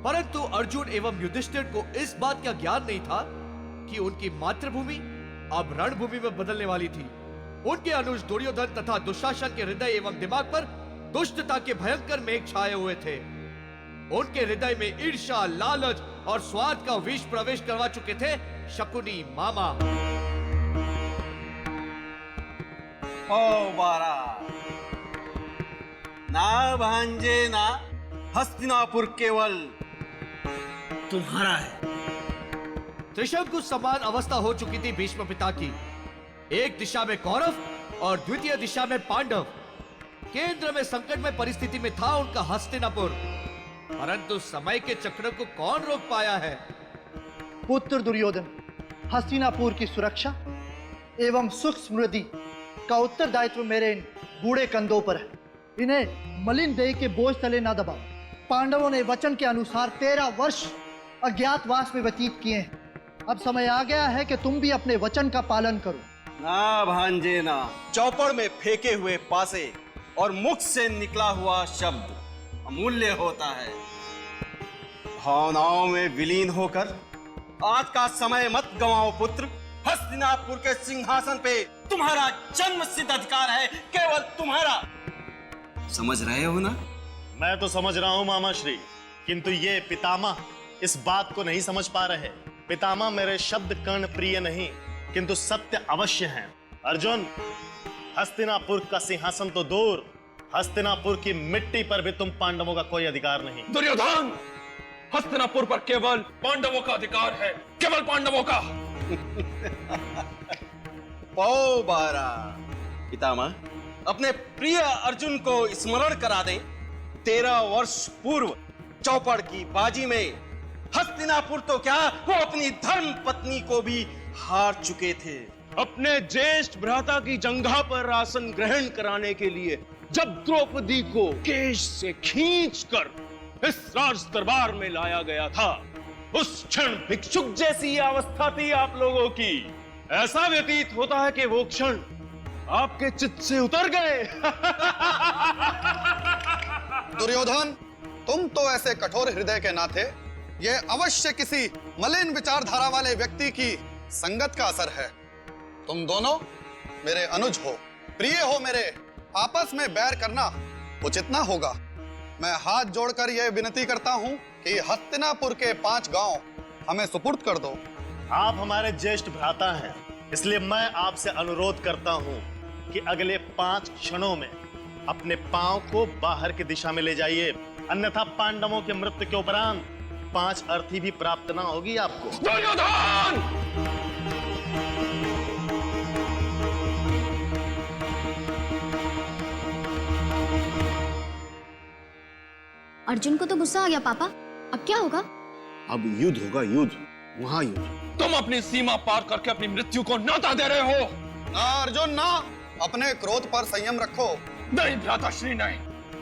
परंतु अर्जुन एवं युधिष्ठिर को इस बात का ज्ञान नहीं था कि उनकी मातृभूमि अब रणभूमि में बदलने वाली थी। उनके अनुज दुर्योधन तथा दुशासन के हृदय एवं दिमाग पर दुष्टता के भयंकर मेघ छाए हुए थे। उनके हृदय में ईर्ष्या, लालच और स्वार्थ का विष प्रवेश करवा चुके थे शकुनी मामा। ओ बारा, ना भांजे ना हस्तिनापुर केवल तुम्हारा है। त्रिशंकु समान अवस्था हो चुकी थी भीष्म पिता की। एक दिशा में कौरव और द्वितीय दिशा में पांडव। केंद्र में संकट में परिस्थिति में था उनका हस्तिनापुर, परंतु समय के चक्र को कौन रोक पाया है? पुत्र दुर्योधन, हस्तिनापुर की सुरक्षा एवं सुख समृद्धि का उत्तरदायित्व मेरे इन बूढ़े कंधों पर है। इन्हें मलिन देह के बोझ तले ना दबाओ। पांडवों ने वचन के अनुसार 13 वर्ष अज्ञातवास में व्यतीत किए हैं। अब समय आ गया है कि तुम भी अपने वचन का पालन करो। ना भांजे ना, चौपड़ में फेंके हुए पासे और मुख से निकला हुआ शब्द अमूल्य होता है। भावनाओं में विलीन होकर आज का समय मत गंवाओ पुत्र। हस्तिनापुर के सिंहासन पे तुम्हारा जन्म सिद्ध अधिकार है, केवल तुम्हारा। समझ रहे हो ना? मैं तो समझ रहा हूं मामा श्री, किंतु ये पितामह इस बात को नहीं समझ पा रहे। पितामह मेरे शब्द कर्ण प्रिय नहीं, किंतु सत्य अवश्य हैं। अर्जुन, हस्तिनापुर का सिंहासन तो दूर, हस्तिनापुर की मिट्टी पर भी तुम पांडवों का कोई अधिकार नहीं। दुर्योधन, हस्तिनापुर पर केवल पांडवों का अधिकार है, केवल पांडवों का। पौ बारा, पितामह अपने प्रिय अर्जुन को स्मरण करा दें। 13 वर्ष पूर्व चौपड़ की बाजी में हस्तिनापुर तो क्या, वो अपनी धर्म पत्नी को भी हार चुके थे। अपने ज्येष्ठ भ्राता की जंघा पर आसन ग्रहण कराने के लिए जब द्रौपदी को केश से खींचकर इस राज दरबार में लाया गया था, उस क्षण भिक्षुक जैसी ये अवस्था थी आप लोगों की। ऐसा व्यतीत होता है कि वो क्षण आपके चित्त से उतर गए। दुर्योधन, तुम तो ऐसे कठोर हृदय के ना थे। यह अवश्य किसी मलिन विचारधारा वाले व्यक्ति की संगत का असर है। तुम दोनों मेरे अनुज हो, प्रिय हो मेरे। आपस में बैर करना उचित ना होगा। मैं हाथ जोड़कर यह विनती करता हूं कि हस्तिनापुर के 5 गांव हमें सुपुर्द कर दो। आप हमारे ज्येष्ठ भ्राता हैं, इसलिए मैं आपसे अनुरोध करता हूं कि अगले 5 क्षणों में अपने पांव को बाहर की दिशा में ले जाइए, अन्यथा पांडवों के मृत्यु के उपरांत 5 अर्थी भी प्राप्त ना होगी आपको। दुर्योधन! अर्जुन को तो गुस्सा आ गया पापा, अब क्या होगा? अब युद्ध होगा, युद्ध, वहां युद्ध। तुम अपनी सीमा पार करके अपनी मृत्यु को न्योता दे रहे हो। ना अर्जुन ना, अपने क्रोध पर संयम रखो। नहीं भ्राताश्री, नहीं,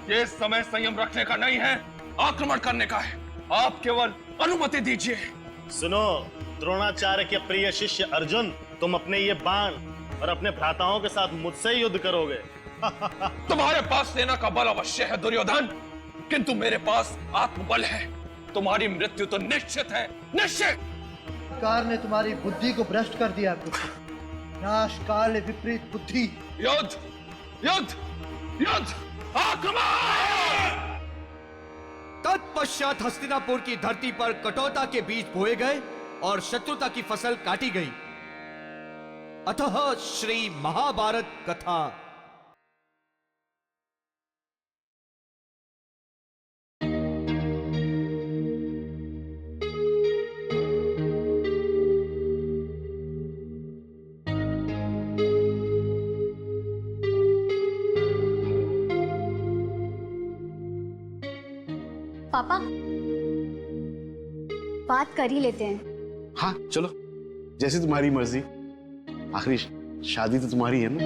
ये समय संयम रखने का नहीं है, आक्रमण करने का है। आप केवल अनुमति दीजिए। सुनो द्रोणाचार्य के प्रिय शिष्य अर्जुन, तुम अपने ये बाण और अपने भ्राताओं के साथ मुझसे युद्ध करोगे। तुम्हारे पास सेना का बल अवश्य है दुर्योधन, किंतु मेरे पास आत्मबल है। तुम्हारी मृत्यु तो निश्चित है, निश्चित। कार ने तुम्हारी बुद्धि को भ्रष्ट कर दिया पुत्र। नाश काल विपरीत बुद्धि। युद्ध, युद्ध, युद्ध, आक्रमण! तत्पश्चात हस्तिनापुर की धरती पर कटौता के बीज बोए गए और शत्रुता की फसल काटी गई। अतः श्री महाभारत कथा। पापा, बात कर ही लेते हैं। हाँ चलो, जैसी तुम्हारी मर्जी। आखिरी शादी तो तुम्हारी है ना।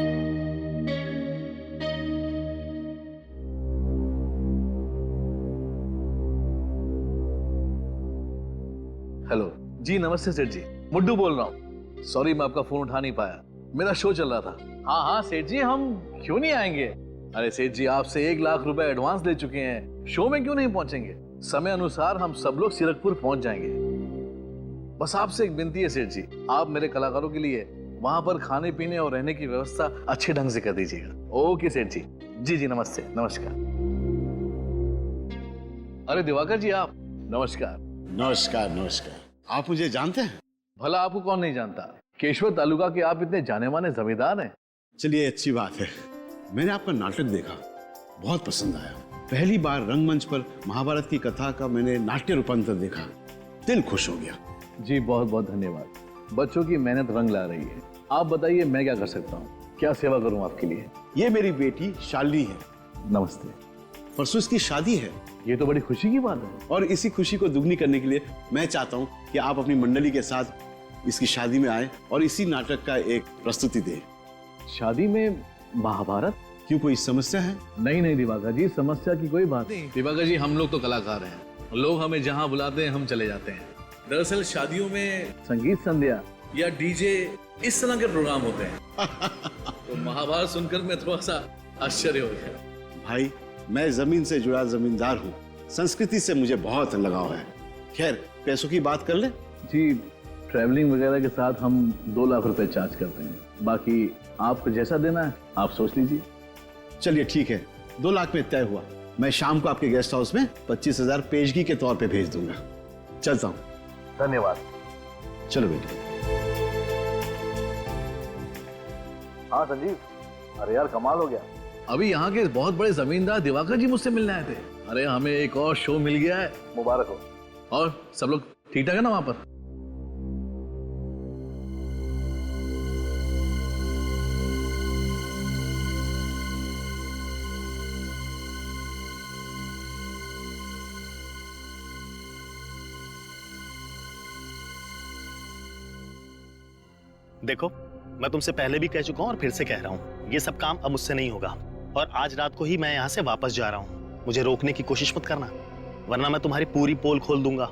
हेलो जी, नमस्ते सेठ जी, मुड्डू बोल रहा हूँ। सॉरी मैं आपका फोन उठा नहीं पाया, मेरा शो चल रहा था। हाँ हाँ सेठ जी, हम क्यों नहीं आएंगे। अरे सेठ जी, आपसे 1 लाख रुपए एडवांस ले चुके हैं, शो में क्यों नहीं पहुंचेंगे। समय अनुसार हम सब लोग सीरकपुर पहुंच जाएंगे। बस आपसे एक विनती है सेठ जी, आप मेरे कलाकारों के लिए वहां पर खाने पीने और रहने की व्यवस्था अच्छे ढंग से कर दीजिएगा। ओके सेठ जी। जी जी नमस्ते, नमस्कार। अरे दिवाकर जी आप, नमस्कार। नमस्कार नमस्कार। आप मुझे जानते हैं? भला आपको कौन नहीं जानता, केशवर तालुका के आप इतने जाने माने जमींदार हैं। चलिए अच्छी बात है। मैंने आपका नाटक देखा, बहुत पसंद आया। पहली बार रंगमंच पर महाभारत की कथा का मैंने नाट्य रूपांतर देखा, दिल खुश हो गया। जी बहुत बहुत धन्यवाद। बच्चों की मेहनत रंग ला रही है। आप बताइए मैं क्या कर सकता हूँ, क्या सेवा करूँ आपके लिए? ये मेरी बेटी शालिनी है। नमस्ते। परसों इसकी शादी है। ये तो बड़ी खुशी की बात है। और इसी खुशी को दुगनी करने के लिए मैं चाहता हूँ कि आप अपनी मंडली के साथ इसकी शादी में आए और इसी नाटक का एक प्रस्तुति दें। शादी में महाभारत? क्यों, कोई समस्या है? नहीं नहीं दिवाकर जी, समस्या की कोई बात नहीं। दिवाकर जी हम लोग तो कलाकार हैं, लोग हमें जहाँ बुलाते हैं हम चले जाते हैं। दरअसल शादियों में संगीत संध्या या डीजे इस तरह के प्रोग्राम होते हैं। तो महाभारत सुनकर मैं थोड़ा सा आश्चर्य हो गया। भाई मैं जमीन से जुड़ा जमींदार हूँ, संस्कृति से मुझे बहुत लगाव है। खैर पैसों की बात कर ले। जी ट्रैवलिंग वगैरह के साथ हम 2 लाख रुपए चार्ज करते हैं, बाकी आपको जैसा देना है आप सोच लीजिए। चलिए ठीक है, 2 लाख में तय हुआ। मैं शाम को आपके गेस्ट हाउस में 25,000 पेशगी के तौर पे भेज दूंगा। चलता हूँ। धन्यवाद। चलो बेटी। हाँ संजीव, अरे यार कमाल हो गया। अभी यहाँ के बहुत बड़े जमींदार दिवाकर जी मुझसे मिलने आए थे। अरे हमें एक और शो मिल गया है, मुबारक हो। और सब लोग ठीक ठाक है ना वहां पर? देखो मैं तुमसे पहले भी कह चुका हूं और फिर से कह रहा हूं, ये सब काम अब मुझसे नहीं होगा। और आज रात को ही मैं यहां से वापस जा रहा हूं। मुझे रोकने की कोशिश मत करना, वरना मैं तुम्हारी पूरी पोल खोल दूंगा,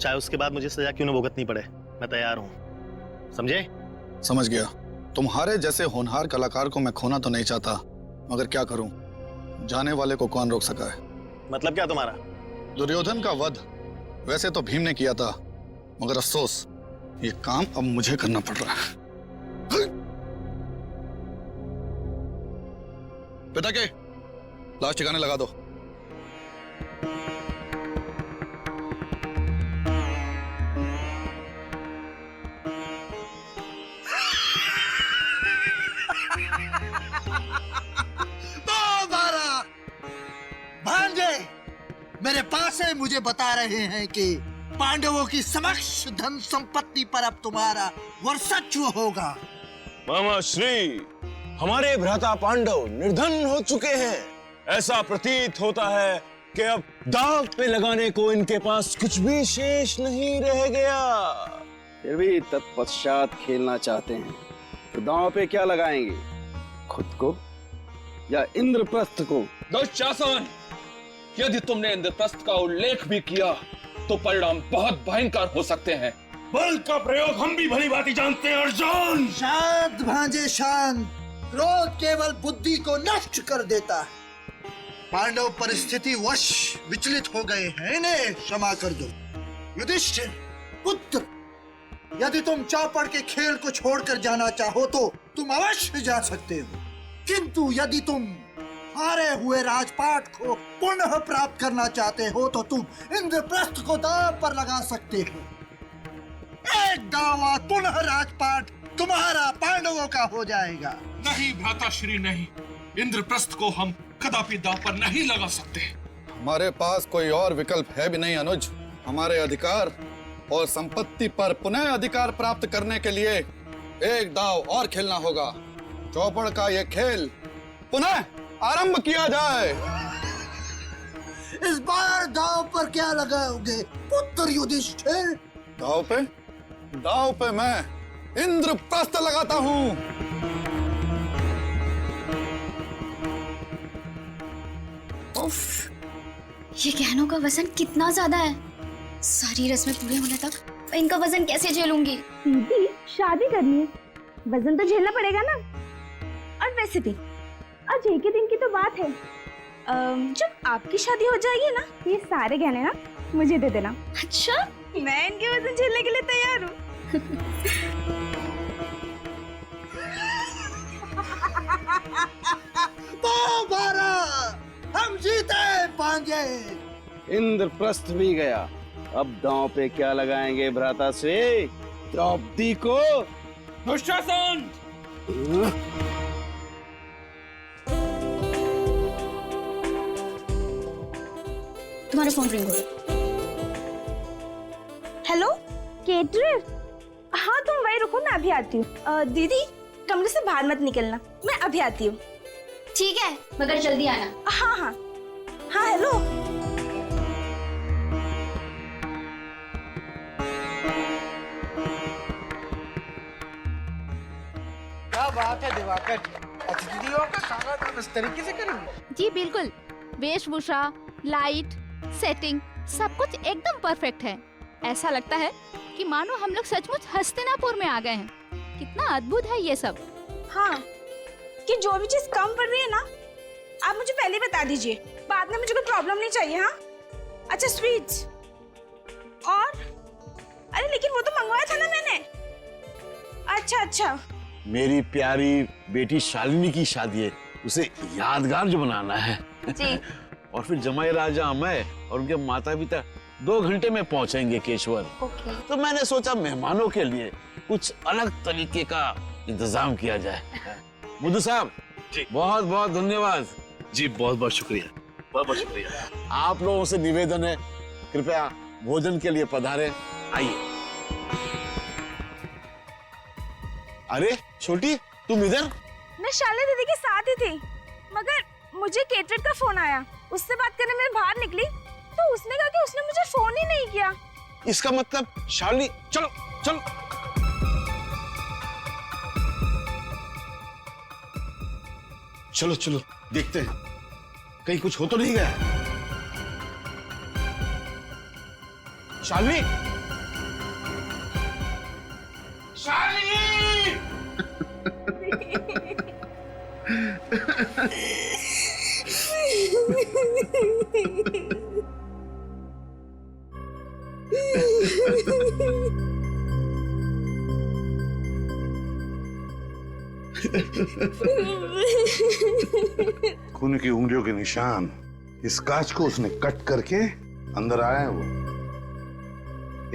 चाहे उसके बाद मुझे सजा क्यों न भुगतनी पड़े। मैं तैयार हूं, समझे? समझ गया। तुम्हारे जैसे होनहार कलाकार को मैं खोना तो नहीं चाहता, मगर क्या करूं, जाने वाले को कौन रोक सका है। मतलब क्या तुम्हारा? दुर्योधन का वध वैसे तो भीम ने किया था, मगर अफसोस ये काम अब मुझे करना पड़ रहा है। पिता के लाश ठिकाने लगा दो। भांजे मेरे पास है, मुझे बता रहे हैं कि पांडवों की समक्ष धन संपत्ति पर अब तुम्हारा वर्चस्व होगा। मामा श्री, हमारे भ्राता पांडव निर्धन हो चुके हैं। ऐसा प्रतीत होता है कि अब दांव पे लगाने को इनके पास कुछ भी शेष नहीं रह गया। फिर भी तत्पश्चात खेलना चाहते हैं, तो दांव पे क्या लगाएंगे, खुद को या इंद्रप्रस्थ को? दुशासन, यदि तुमने इंद्रप्रस्थ का उल्लेख भी किया तो परिणाम बहुत भयंकर हो सकते हैं। बल का प्रयोग हम भी भली भांति जानते हैं अर्जुन। शांत भांजे शांत, क्रोध केवल बुद्धि को नष्ट कर देता है। पांडव परिस्थिति वश विचलित हो गए हैं, इन्हें क्षमा कर दो। युधिष्ठिर पुत्र, यदि तुम चौपड़ के खेल को छोड़कर जाना चाहो तो तुम अवश्य जा सकते हो, किंतु यदि तुम हारे हुए राजपाट को पुनः प्राप्त करना चाहते हो तो तुम इंद्रप्रस्थ को दांव पर लगा सकते हो। एक दावा पुनः राजपाट तुम्हारा पांडवों का हो जाएगा। नहीं भ्राता श्री नहीं, इंद्रप्रस्थ को हम कदापि दांव पर नहीं लगा सकते। हमारे पास कोई और विकल्प है भी नहीं अनुज। हमारे अधिकार और संपत्ति पर पुनः अधिकार प्राप्त करने के लिए एक दाव और खेलना होगा। चौपड़ का ये खेल पुनः आरंभ किया जाए। इस बार दाव पर क्या लगाओगे पुत्र युधिष्ठिर? दाव पे मैं इंद्रप्रस्थ लगाता हूँ। उफ, ये गहनों का वजन कितना ज्यादा है। सारी रस्में पूरे होने तक मैं इनका वजन कैसे झेलूंगी? दीदी शादी करनी है, वजन तो झेलना पड़ेगा ना। और वैसे भी आज एक ही दिन की तो बात है, जब आपकी शादी हो जाएगी ना, ये सारे गहने ना मुझे दे देना। अच्छा, मैं इनके वजन झेलने के लिए तैयार हूँ। तो बारा हम जीते पाएंगे। इंद्रप्रस्थ भी गया, अब दांव पे क्या लगाएंगे भ्राता से द्रौपदी को? दुशासन! तुम्हारा फोन रिंग हो रहा है। हेलो केटरर, हाँ तुम वही रुको, मैं अभी आती हूँ। दीदी कमरे से बाहर मत निकलना, मैं अभी आती हूँ। ठीक है, मगर जल्दी आना। हाँ हाँ हाँ। हेलो क्या बात है दिवाकर, अतिथियों का स्वागत इस तरीके से करेंगे? जी बिल्कुल, वेशभूषा, लाइट, सेटिंग सब कुछ एकदम परफेक्ट है। ऐसा लगता है कि मानो हम लोग सचमुच हस्तिनापुर में आ गए हैं। कितना अद्भुत है ये सब। हाँ, कि जो भी चीज कम पड़ रही है ना, आप मुझे पहले बता दीजिए, बाद में मुझे कोई प्रॉब्लम नहीं चाहिए। हाँ अच्छा, स्वीट्स और अरे लेकिन वो तो मंगवाया था ना मैंने। अच्छा अच्छा, मेरी प्यारी बेटी शालिनी की शादी है, उसे यादगार जो बनाना है जी। और फिर जमाई राजा मैं और उनके माता पिता 2 घंटे में पहुंचेंगे केशवर। ओके। तो मैंने सोचा मेहमानों के लिए कुछ अलग तरीके का इंतजाम किया जाए। बुद्धू साहब जी, बहुत बहुत धन्यवाद। जी बहुत बहुत शुक्रिया, बहुत बहुत शुक्रिया। आप लोगों से निवेदन है, कृपया भोजन के लिए पधारें। आइए। अरे छोटी, तुम इधर? मैं शालिनी दीदी के साथ ही थी, मगर मुझे केटरर का फोन आया। उससे बात करने मैं बाहर निकली तो उसने कहा कि उसने मुझे फोन ही नहीं किया। इसका मतलब शालिनी, चलो चलो चलो चलो देखते हैं कहीं कुछ हो तो नहीं गया। शालिनी, शालिनी! खून की उंगलियों के निशान, इस कांच को उसने कट करके अंदर आया है। वो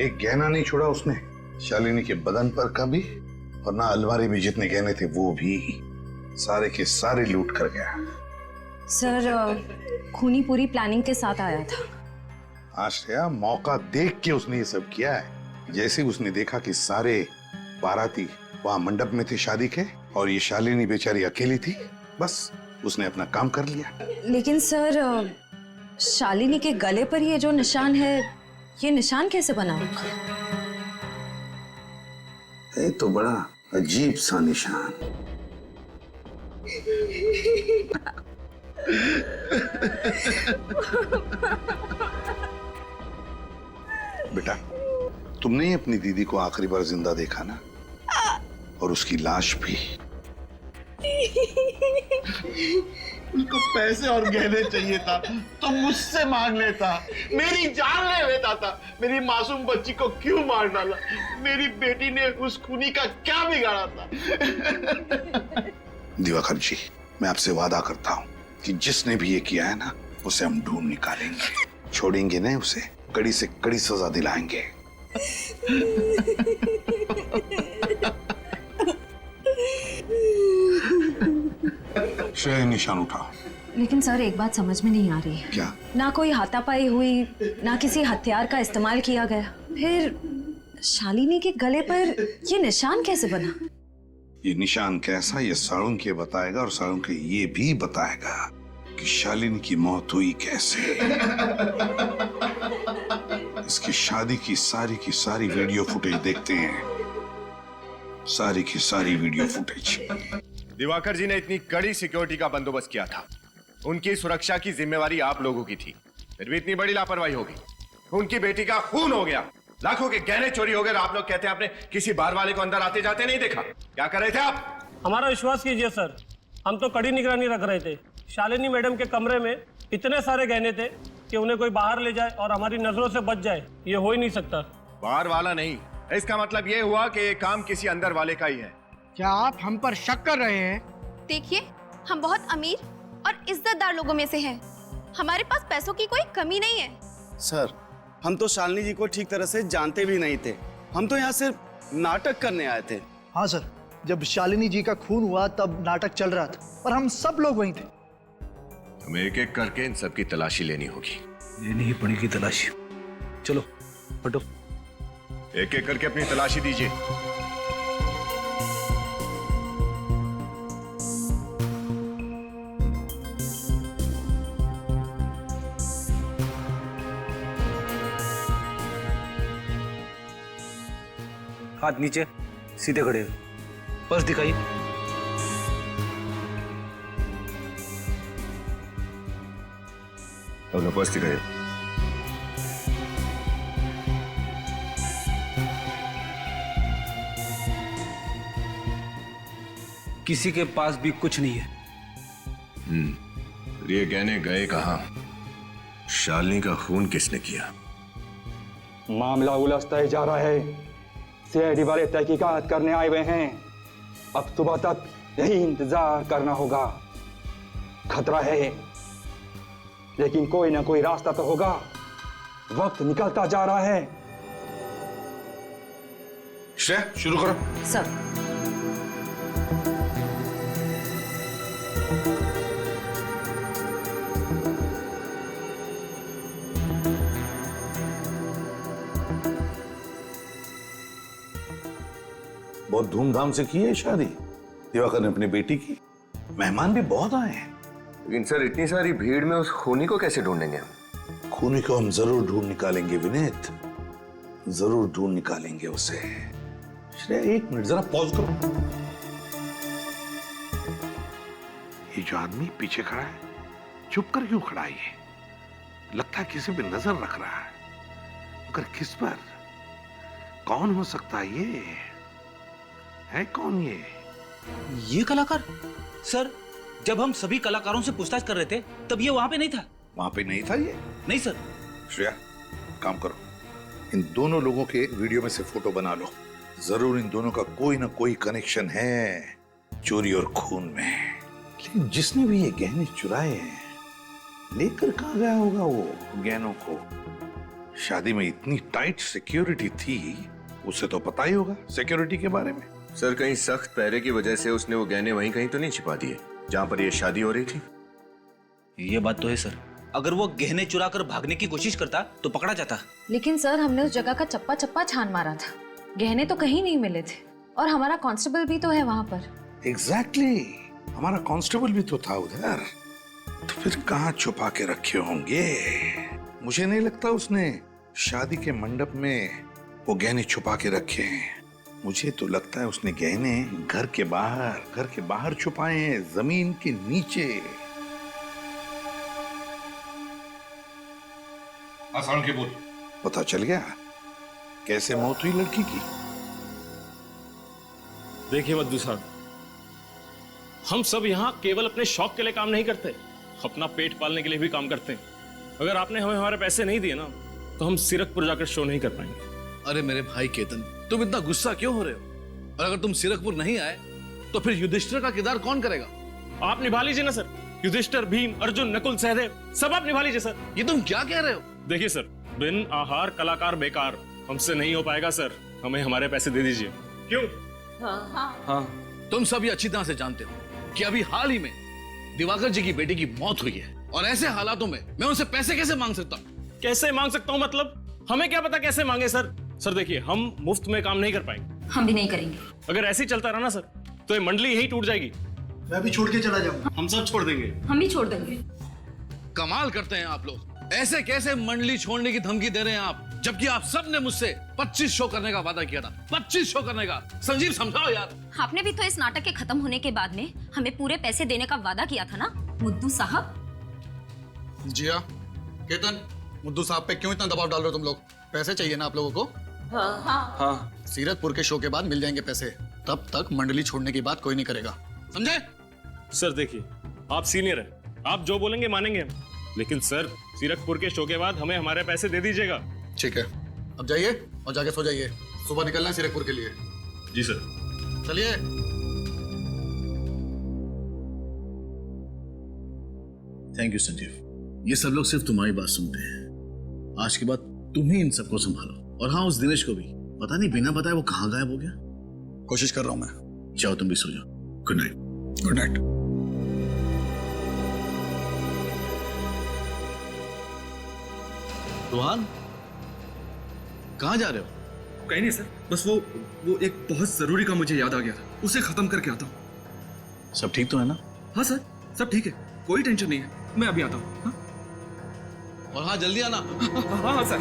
एक गहना नहीं छोड़ा उसने शालिनी के बदन पर का भी, और ना अलमारी में जितने गहने थे वो भी, सारे के सारे लूट कर गया। सर, खूनी पूरी प्लानिंग के साथ आया था। आश्रया, मौका देख के उसने ये सब किया है। जैसे उसने देखा कि सारे बाराती वहां मंडप में थे शादी के, और ये शालिनी बेचारी अकेली थी, बस उसने अपना काम कर लिया। लेकिन सर, शालिनी के गले पर ये जो निशान है, ये निशान कैसे बना? ये तो बड़ा अजीब सा निशान। बेटा, तुमने ही अपनी दीदी को आखिरी बार जिंदा देखा ना, और उसकी लाश भी। उसको पैसे और गहने चाहिए था तो मुझसे मांग लेता, मेरी जान ले लेता था। मेरी मासूम बच्ची को क्यों मार डाला? मेरी बेटी ने उस खूनी का क्या बिगाड़ा था? दिवाकर जी, मैं आपसे वादा करता हूँ कि जिसने भी ये किया है ना, उसे हम ढूंढ निकालेंगे, छोड़ेंगे नहीं उसे, कड़ी से कड़ी सजा दिलाएंगे। श्रेय, निशान उठा। लेकिन सर, एक बात समझ में नहीं आ रही है। क्या? ना कोई हाथापाई हुई, ना किसी हथियार का इस्तेमाल किया गया, फिर शालिनी के गले पर ये निशान कैसे बना? ये निशान कैसा, ये साळुंख के बताएगा, और साळुंख ये भी बताएगा कि शालिनी की मौत हुई कैसे। इसकी शादी की सारी वीडियो फुटेज देखते हैं, सारी की सारी वीडियो फुटेज। दिवाकर जी ने इतनी कड़ी सिक्योरिटी का बंदोबस्त किया था, उनकी सुरक्षा की जिम्मेवारी आप लोगों की थी, फिर भी इतनी बड़ी लापरवाही हो गई। उनकी बेटी का खून हो गया, लाखों के गहने चोरी हो गए, आप लोग कहते हैं आपने किसी बार वाले को अंदर आते जाते नहीं देखा। क्या कर रहे थे आप? हमारा विश्वास कीजिए सर, हम तो कड़ी निगरानी रख रहे थे। शालिनी मैडम के कमरे में इतने सारे गहने थे कि उन्हें कोई बाहर ले जाए और हमारी नजरों से बच जाए, ये हो ही नहीं सकता। बाहर वाला नहीं, इसका मतलब ये हुआ कि ये काम किसी अंदर वाले का ही है। क्या आप हम पर शक कर रहे हैं? देखिए, हम बहुत अमीर और इज्जतदार लोगों में से हैं। हमारे पास पैसों की कोई कमी नहीं है। सर, हम तो शालिनी जी को ठीक तरह से जानते भी नहीं थे। हम तो यहाँ सिर्फ नाटक करने आए थे। हाँ सर, जब शालिनी जी का खून हुआ तब नाटक चल रहा था और हम सब लोग वहीं थे। हमें एक एक करके इन सब की तलाशी लेनी होगी। लेनी ही पड़ेगी तलाशी। चलो हटो। एक एक करके अपनी तलाशी दीजिए। हाथ नीचे, सीधे खड़े हो। पर्स दिखाइए। अपना पर्स दिखाइए। किसी के पास भी कुछ नहीं है। ये गहने गए कहाँ? शालिनी का खून किसने किया? मामला उलझता ही जा रहा है। सीआईडी वाले तहकीकात करने आए हुए हैं। अब सुबह तक यही इंतजार करना होगा। खतरा है, लेकिन कोई ना कोई रास्ता तो होगा। वक्त निकलता जा रहा है। श्रेया, शुरू करो। सर, बहुत धूमधाम से की है शादी दिवाकर ने अपनी बेटी की। मेहमान भी बहुत आए हैं। लेकिन सर, इतनी सारी भीड़ में उस खूनी को कैसे ढूंढेंगे? खूनी को हम जरूर ढूंढ निकालेंगे विनीत, जरूर ढूंढ निकालेंगे उसे। श्रेया, एक मिनट जरा पॉज करो। ये जो आदमी पीछे खड़ा है, चुप कर क्यों खड़ा है? ये लगता है किसी पे नजर रख रहा है, मगर किस पर? कौन हो सकता है ये? है कौन ये कलाकार? सर, जब हम सभी कलाकारों से पूछताछ कर रहे थे तब ये वहां पे नहीं था। वहां पे नहीं था ये? नहीं सर। श्रेया, काम करो, इन दोनों लोगों के वीडियो में से फोटो बना लो। जरूर इन दोनों का कोई ना कोई कनेक्शन है चोरी और खून में। लेकिन जिसने भी ये गहने चुराए हैं, लेकर कहां गया होगा वो गहनों को? शादी में इतनी टाइट सिक्योरिटी थी, उसे तो पता ही होगा सिक्योरिटी के बारे में। सर, कहीं सख्त पहरे की वजह से उसने वो गहने वहीं कहीं तो नहीं छिपा दिए जहां पर ये शादी हो रही थी? ये बात तो है सर। अगर वो गहने चुरा कर भागने की कोशिश करता तो पकड़ा जाता। लेकिन सर, हमने उस जगह का चप्पा चप्पा छान मारा था। गहने तो कहीं नहीं मिले थे और हमारा कांस्टेबल भी तो है वहां पर। एग्जैक्टली, हमारा कांस्टेबल भी तो था उधर। तो फिर कहां छुपा के रखे होंगे? मुझे नहीं लगता उसने शादी के मंडप में वो गहने छुपा के रखे हैं। मुझे तो लगता है उसने गहने घर के बाहर छुपाए हैं, जमीन के नीचे। आसान के बोल। पता चल गया कैसे मौत हुई लड़की की? देखिए मद्दू साहब, हम सब यहाँ केवल अपने शौक के लिए काम नहीं करते, अपना पेट पालने के लिए भी काम करते हैं। अगर आपने हमें हमारे पैसे नहीं दिए ना, तो हम सीरकपुर जाकर शो नहीं कर पाएंगे। अरे मेरे भाई केतन, तुम इतना गुस्सा क्यों हो रहे हो? और अगर तुम सीरकपुर नहीं आए तो फिर युधिष्ठिर का किरदार कौन करेगा? आप निभा लीजिए ना सर। युधिष्ठिर, भीम, अर्जुन, नकुल, सहदेव, सब आप निभा लीजिए सर। ये तुम क्या कह रहे हो? देखिए सर, बिन आहार कलाकार बेकार, हमसे नहीं हो पाएगा सर। हमें हमारे पैसे दे दीजिए। क्यों? हाँ, तुम सभी अच्छी तरह से जानते हो कि अभी हाल ही में दिवाकर जी की बेटी की मौत हुई है, और ऐसे हालातों में मैं उनसे पैसे कैसे मांग सकता हूँ? कैसे मांग सकता हूँ मतलब? हमें क्या पता कैसे मांगे सर। सर देखिए, हम मुफ्त में काम नहीं कर पाएंगे। हम भी नहीं करेंगे। अगर ऐसे ही चलता रहा ना सर, तो ये मंडली यही टूट जाएगी। मैं भी छोड़ के चला जाऊंगा। हम सब छोड़ देंगे। हम भी छोड़ देंगे। कमाल करते हैं आप लोग। ऐसे कैसे मंडली छोड़ने की धमकी दे रहे हैं आप, जबकि आप सब ने मुझसे 25 शो करने का वादा किया था। 25 शो करने का। संजीव, समझाओ यार। आपने भी तो इस नाटक के खत्म होने के बाद में हमें पूरे पैसे देने का वादा किया था ना मुद्दू साहब। जिया, केतन, मुद्दू साहब पे क्यों इतना दबाव डाल रहे हो तुम लोग? पैसे चाहिए ना आप लोगों को? हाँ। सीरतपुर के शो के बाद मिल जाएंगे पैसे, तब तक मंडली छोड़ने की बात कोई नहीं करेगा, समझे? सर देखिए, आप सीनियर हैं, आप जो बोलेंगे मानेंगे हम। लेकिन सर, सीरकपुर के शो के बाद हमें हमारे पैसे दे दीजिएगा। ठीक है, अब जाइए और जाके सो जाइए, सुबह निकलना है सीरकपुर के लिए। जी सर। चलिए। थैंक यू संजीव, ये सब लोग सिर्फ तुम्हारी बात सुनते हैं। आज के बाद तुम ही इन सबको संभालो। और हाँ, उस दिनेश को भी पता नहीं बिना बताए वो कहाँ गायब हो गया। कोशिश कर रहा हूं मैं। जाओ तुम भी सो जाओ। Good night. Good night. Rohan, कहाँ जा रहे हो? कहीं नहीं सर, बस वो एक बहुत जरूरी काम मुझे याद आ गया था, उसे खत्म करके आता हूँ। सब ठीक तो है ना? हाँ सर, सब ठीक है, कोई टेंशन नहीं है, मैं अभी आता हूँ। हाँ? और हाँ, जल्दी आना। हाँ सर।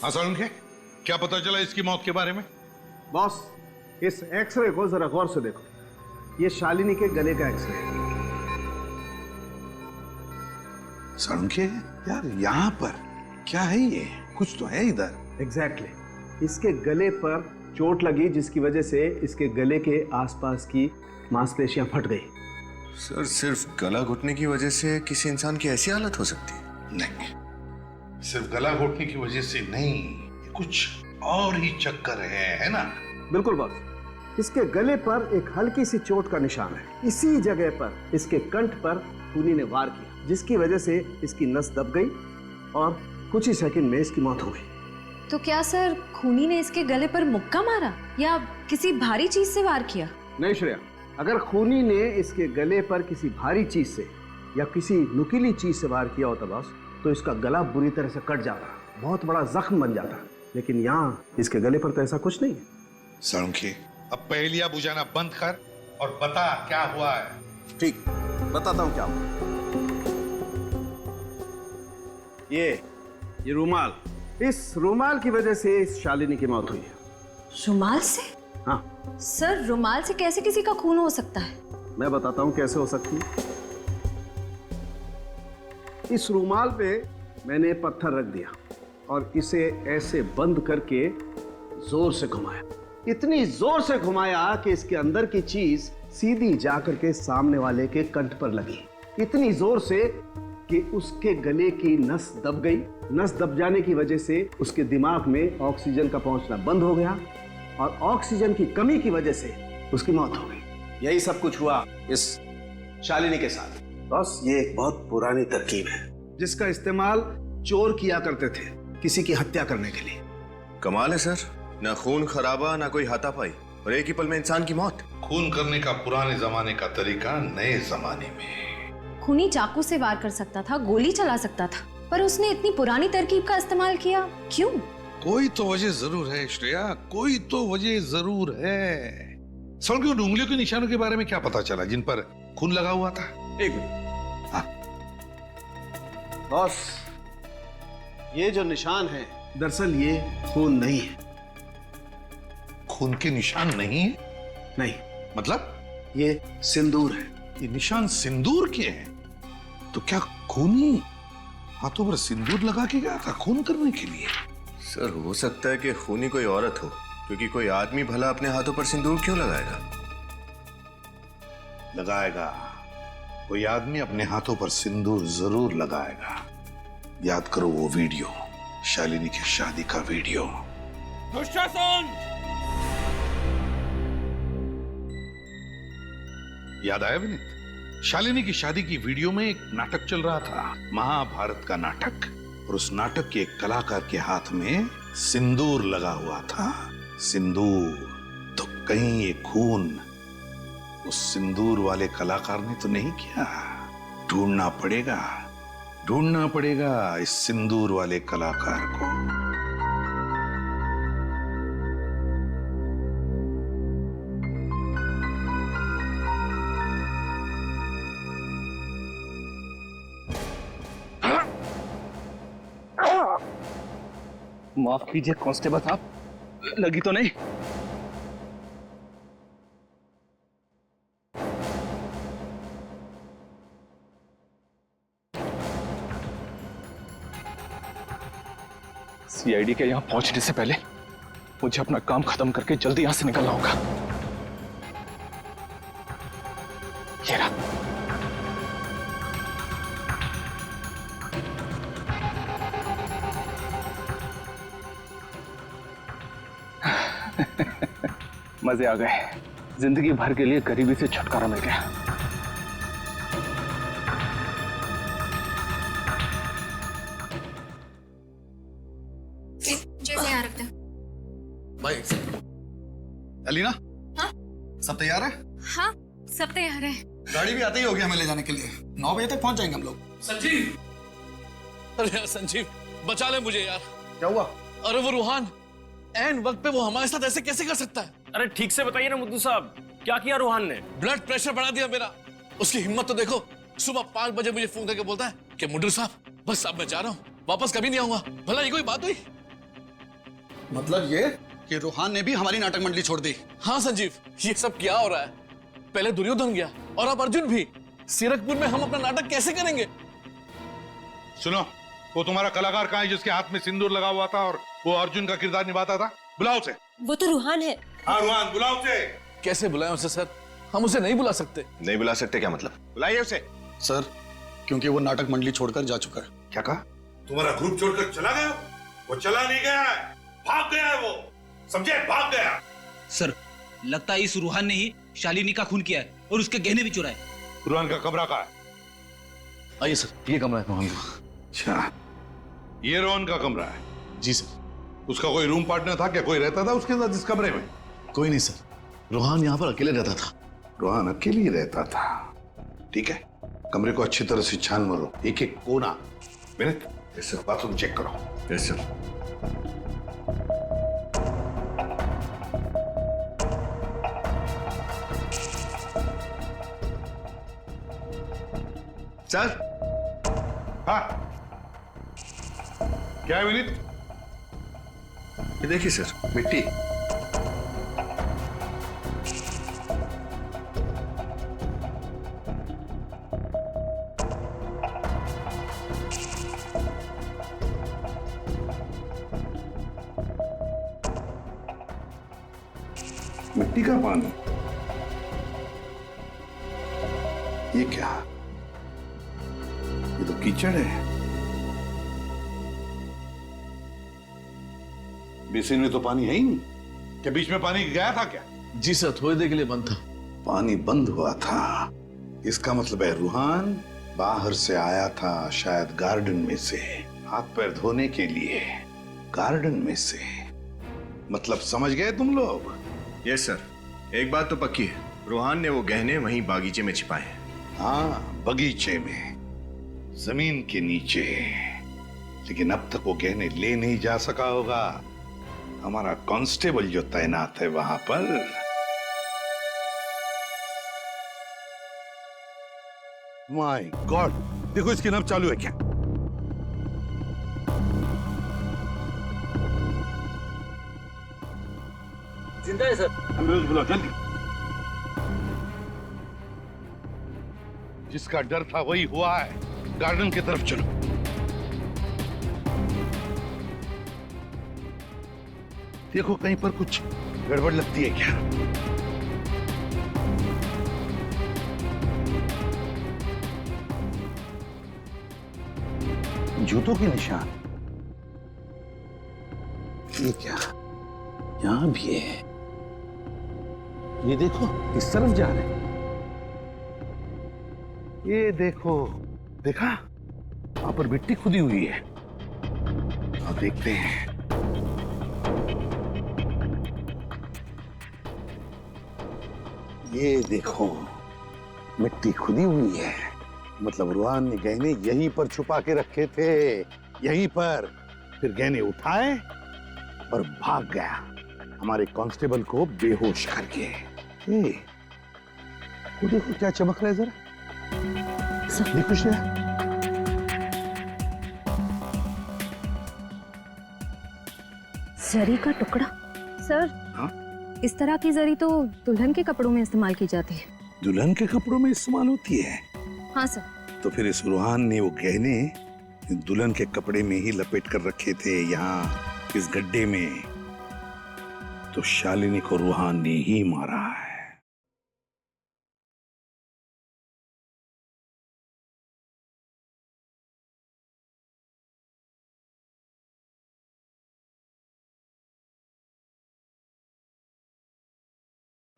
हाँ सोलंकी, क्या पता चला इसकी मौत के बारे में? बॉस, इस एक्सरे को जरा गौर से देखो। ये शालिनी के गले का एक्सरे है। सोलंकी, यार यहाँ पर क्या है ये? कुछ तो है इधर। एग्जैक्टली। इसके गले पर चोट लगी जिसकी वजह से इसके गले के आसपास की मांसपेशियां फट गई। सर, सिर्फ गला घुटने की वजह से किसी इंसान की ऐसी हालत हो सकती है? नहीं, सिर्फ गला घोटने की वजह से नहीं, कुछ और ही चक्कर है ना? बिल्कुल बॉस, इसके गले पर एक हल्की सी चोट का निशान है। इसी जगह पर इसके कंठ पर खूनी ने वार किया, जिसकी वजह से इसकी नस दब गई और कुछ ही सेकंड में इसकी मौत हो गई। तो क्या सर खूनी ने इसके गले पर मुक्का मारा या किसी भारी चीज से वार किया? नहीं श्रेया, अगर खूनी ने इसके गले पर किसी भारी चीज से या किसी नुकीली चीज से वार किया होता बॉस, तो इसका गला बुरी तरह से कट जाता, बहुत बड़ा जख्म बन जाता। लेकिन यहाँ इसके गले पर तो ऐसा कुछ नहीं है। सोलंकी, अब पहेलियां बुझाना बंद कर और बता क्या हुआ है। ठीक, बताता हूँ क्या हुआ। ये रूमाल, इस रूमाल की वजह से इस शालिनी की मौत हुई है। रुमाल से? हाँ सर, रुमाल से कैसे किसी का खून हो सकता है? मैं बताता हूँ कैसे हो सकती है। इस रूमाल पे मैंने पत्थर रख दिया और इसे ऐसे बंद करके जोर से घुमाया, इतनी जोर से घुमाया कि इसके अंदर की चीज सीधी जाकर के सामने वाले के कंठ पर लगी, इतनी जोर से कि उसके गले की नस दब गई। नस दब जाने की वजह से उसके दिमाग में ऑक्सीजन का पहुंचना बंद हो गया और ऑक्सीजन की कमी की वजह से उसकी मौत हो गई। यही सब कुछ हुआ इस शालिनी के साथ। बस ये एक बहुत पुरानी तरकीब है जिसका इस्तेमाल चोर किया करते थे किसी की हत्या करने के लिए। कमाल है सर, ना खून खराबा ना कोई हाथापाई और एक ही पल में इंसान की मौत। खून करने का पुराने जमाने का तरीका नए जमाने में। खूनी चाकू से वार कर सकता था, गोली चला सकता था, पर उसने इतनी पुरानी तरकीब का इस्तेमाल किया, क्यों? कोई तो वजह जरूर है श्रेया, कोई तो वजह जरूर है। सोलंकी, उन उंगलियों के निशानों के बारे में क्या पता चला जिन पर खून लगा हुआ था? एक मिनट। हाँ बॉस, ये जो निशान है दरअसल ये खून नहीं है। खून के निशान नहीं है? नहीं, मतलब? ये सिंदूर है। ये निशान सिंदूर के हैं? तो क्या खूनी हाथों पर सिंदूर लगा के गया था खून करने के लिए? सर, हो सकता है कि खूनी कोई औरत हो, क्योंकि कोई आदमी भला अपने हाथों पर सिंदूर क्यों लगाएगा? लगाएगा, कोई आदमी अपने हाथों पर सिंदूर जरूर लगाएगा। याद करो वो वीडियो, शालिनी की शादी का वीडियो। दुशासन! याद आया विनीत? शालिनी की शादी की वीडियो में एक नाटक चल रहा था, महाभारत का नाटक, और उस नाटक के एक कलाकार के हाथ में सिंदूर लगा हुआ था। सिंदूर, तो कहीं ये खून उस सिंदूर वाले कलाकार ने तो नहीं किया? ढूंढना पड़ेगा इस सिंदूर वाले कलाकार को। माफ कीजिए कांस्टेबल साहब, लगी तो नहीं? सीआईडी के यहां पहुंचने से पहले मुझे अपना काम खत्म करके जल्दी यहां से निकलना होगा। ये रहा। मजे आ गए। जिंदगी भर के लिए गरीबी से छुटकारा मिल गया। जैसे यहाँ रखते भाई अलीना, हाँ? सब तैयार है? हाँ, सब तैयार है। गाड़ी भी आते ही होगी हमें ले जाने के लिए। 9 बजे तक पहुंच जाएंगे हम लोग। संजीव, अरे यार संजीव, बचा ले मुझे यार। क्या हुआ? अरे वो रूहान एन वक्त पे वो हमारे साथ ऐसे कैसे कर सकता है? अरे ठीक से बताइए ना मुद्दू साहब, क्या किया रूहान ने? ब्लड प्रेशर बढ़ा दिया मेरा। उसकी हिम्मत तो देखो, सुबह 5 बजे मुझे फोन करके बोलता है कि मुद्दू साहब बस अब मैं जा रहा हूँ, वापस कभी नहीं आऊंगा। भला ये कोई बात हुई? मतलब ये कि रूहान ने भी हमारी नाटक मंडली छोड़ दी? हाँ संजीव, ये सब क्या हो रहा है? पहले दुर्योधन गया और अब अर्जुन भी। सीरकपुर में हम अपना नाटक कैसे करेंगे? सुनो, वो तुम्हारा कलाकार कहाँ है जिसके हाथ में सिंदूर लगा हुआ था और वो अर्जुन का किरदार निभाता था? बुलाओ उसे। वो तो रूहान है। हाँ रूहान, बुलाओ उसे। कैसे बुलाएं उसे सर? हम उसे नहीं बुला सकते। नहीं बुला सकते क्या मतलब? बुलाइए उसे। सर, क्योंकि वो नाटक मंडली छोड़कर जा चुका है। क्या कहा? तुम्हारा ग्रुप छोड़कर चला गया? वो चला नहीं गया है, भाग गया है वो, समझे? भाग गया। सर, लगता है इस रूहान ने ही शालिनी का खून किया है और उसके गहने भी चुराए। रूहान का कमरा कहाँ है? आइए सर, ये कमरा है रूहान का। अच्छा, ये रोहन का कमरा है? जी सर। उसका कोई रूम पार्टनर था क्या? कोई रहता था उसके साथ इस कमरे में? कोई नहीं सर, रोहन यहाँ पर अकेले रहता था। रोहन अकेले ही रहता था? ठीक है, कमरे को अच्छी तरह से छान मारो, एक एक कोना। विनीत, इसे बाथरूम चेक करो। Yes sir. सर। हाँ, क्या है विनीत? ये देखिए सर, मिट्टी। मिट्टी का पानी? ये क्या? ये तो कीचड़ है। बेसिन में तो पानी है ही नहीं। क्या बीच में पानी गया था क्या? जी सर, थोड़ी देर के लिए बंद था। पानी बंद हुआ था, इसका मतलब है रूहान बाहर से आया था, शायद गार्डन में से, हाथ पैर धोने के लिए। गार्डन में से मतलब समझ गए तुम लोग? यस सर, एक बात तो पक्की है, रूहान ने वो गहने वहीं बागीचे में छिपाए हैं। हाँ, बगीचे में, जमीन के नीचे। लेकिन अब तक वो गहने ले नहीं जा सका होगा। हमारा कांस्टेबल जो तैनात है वहां पर। माय गॉड, देखो इसकी नब्ज चालू है क्या? जिंदा है सर। एम्बुलेंस बुलाओ जल्दी। जिसका डर था वही हुआ है। गार्डन की तरफ चलो। देखो कहीं पर कुछ गड़बड़ लगती है क्या? जूतों के निशान। ये क्या? यहां भी है। ये देखो, इस तरफ जा रहे हैं। ये देखो, देखा? वहां पर मिट्टी खुदी हुई है। अब देखते हैं। ये देखो, मिट्टी खुदी हुई है। मतलब रूहान ने गहने यहीं पर छुपा के रखे थे, यहीं पर। फिर गहने उठाए और भाग गया, हमारे कांस्टेबल को बेहोश करके। वो देखो क्या चमक रहा है, जरा देखो श्रेया। जरी का टुकड़ा। सर, हाँ? इस तरह की जरी तो दुल्हन के कपड़ों में इस्तेमाल की जाती है। दुल्हन के कपड़ों में इस्तेमाल होती है? हाँ सर। तो फिर इस रूहान ने वो गहने दुल्हन के कपड़े में ही लपेट कर रखे थे, यहाँ इस गड्ढे में। तो शालिनी को रूहान ने ही मारा है।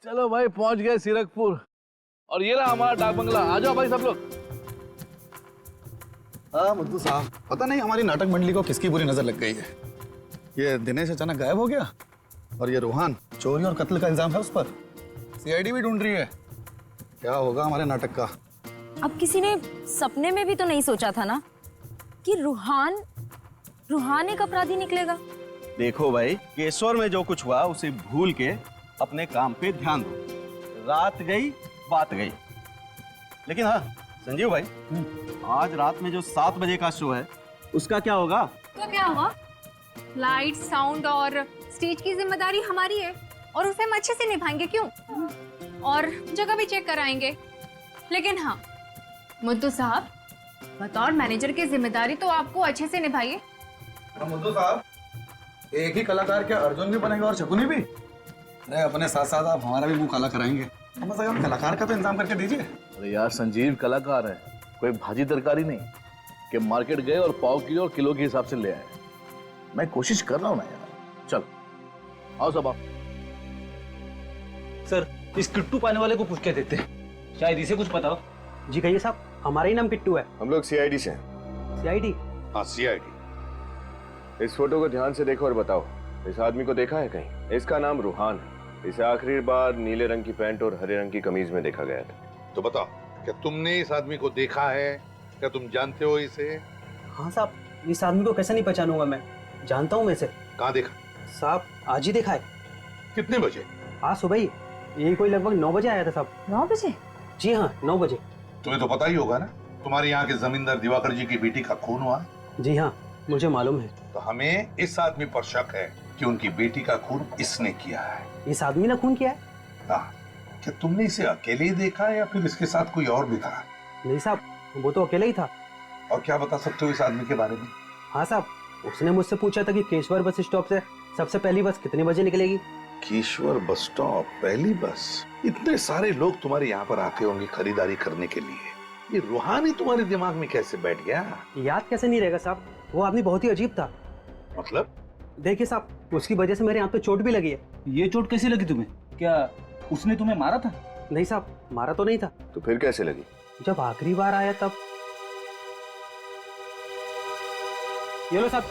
चलो भाई, पहुंच गए सीरकपुर और ये रहा हमारा डाक बंगला। आ जाओ भाई सब लोग। मुद्दू साहब, पता नहीं हमारी नाटक मंडली को किसकी बुरी नजर लग गई है। ये दिनेश अचानक गायब हो गया और ये रूहान, चोरी और कत्ल का इल्जाम है उस पर। सीआईडी भी ढूंढ रही है। क्या होगा हमारे नाटक का? अब किसी ने सपने में भी तो नहीं सोचा था ना कि रूहान एक अपराधी निकलेगा। देखो भाई, केशवर में जो कुछ हुआ उसे भूल के अपने काम पे ध्यान दो। रात गई बात गई। लेकिन हाँ संजीव भाई, आज रात में जो 7 बजे का शो है उसका क्या होगा? तो क्या होगा? लाइट, साउंड और स्टेज की जिम्मेदारी हमारी है और उसे हम अच्छे से निभाएंगे। क्यों? और जगह भी चेक कराएंगे। लेकिन हाँ मुद्दू साहब, बतौर मैनेजर की जिम्मेदारी तो आपको अच्छे से निभाइए। मुद्दू साहब, एक ही कलाकार क्या अर्जुन भी बनेगा और शकुनी भी? अरे अपने साथ साथ आप हमारा भी मुंह काला कराएंगे। कम से कम कलाकार का तो इंतजाम करके दीजिए। अरे यार संजीव कलाकार है, कोई भाजी तरकारी नहीं कि मार्केट गए और पाव किलो और किलो के हिसाब से ले आए। मैं कोशिश कर रहा हूँ ना यार। चल आओ सब आओ। सर, इस किट्टू पाने वाले को पूछ के देते हैं, शायद इसे कुछ पता हो। जी कहिए साहब, हमारा ही नाम किट्टू है। हम लोग सीआईडी से हैं। सीआईडी? हाँ सीआईडी। इस फोटो को ध्यान से देखो और बताओ, इस आदमी को देखा है कहीं? इसका नाम रूहान है। इसे आखिरी बार नीले रंग की पैंट और हरे रंग की कमीज में देखा गया था। तो बताओ, क्या तुमने इस आदमी को देखा है? क्या तुम जानते हो इसे? हाँ साहब, इस आदमी को कैसे नहीं पहचानूंगा मैं, जानता हूँ मैं इसे। कहाँ देखा? साहब आज ही देखा है। कितने बजे? आज सुबह ही, यही कोई लगभग 9 बजे आया था साहब। 9 बजे? जी हाँ 9 बजे। तुम्हें तो पता ही होगा ना, तुम्हारे यहाँ के जमींदार दिवाकर जी की बेटी का खून हुआ। जी हाँ मुझे मालूम है। तो हमें इस आदमी पर शक है कि उनकी बेटी का खून इसने किया है। इस आदमी ने खून किया है? हाँ। क्या तुमने इसे अकेले ही देखा या फिर इसके साथ कोई और भी था? नहीं साहब, वो तो अकेला ही था। और क्या बता सकते हो इस आदमी के बारे में? हाँ साहब, उसने मुझसे पूछा था कि केशवर बस स्टॉप से सबसे पहली बस कितने बजे निकलेगी। केशवर बस स्टॉप पहली बस? इतने सारे लोग तुम्हारे यहाँ पर आते होंगे खरीदारी करने के लिए, ये रूहानी तुम्हारे दिमाग में कैसे बैठ गया? याद कैसे नहीं रहेगा साहब, वो आदमी बहुत ही अजीब था। मतलब? देखिए साहब, उसकी वजह से मेरे यहाँ पे चोट भी लगी है। ये चोट कैसे लगी तुम्हें? क्या उसने तुम्हें मारा था? नहीं साहब, मारा तो नहीं था। तो फिर कैसे लगी? जब आखिरी बार आया तब। ये लो साहब।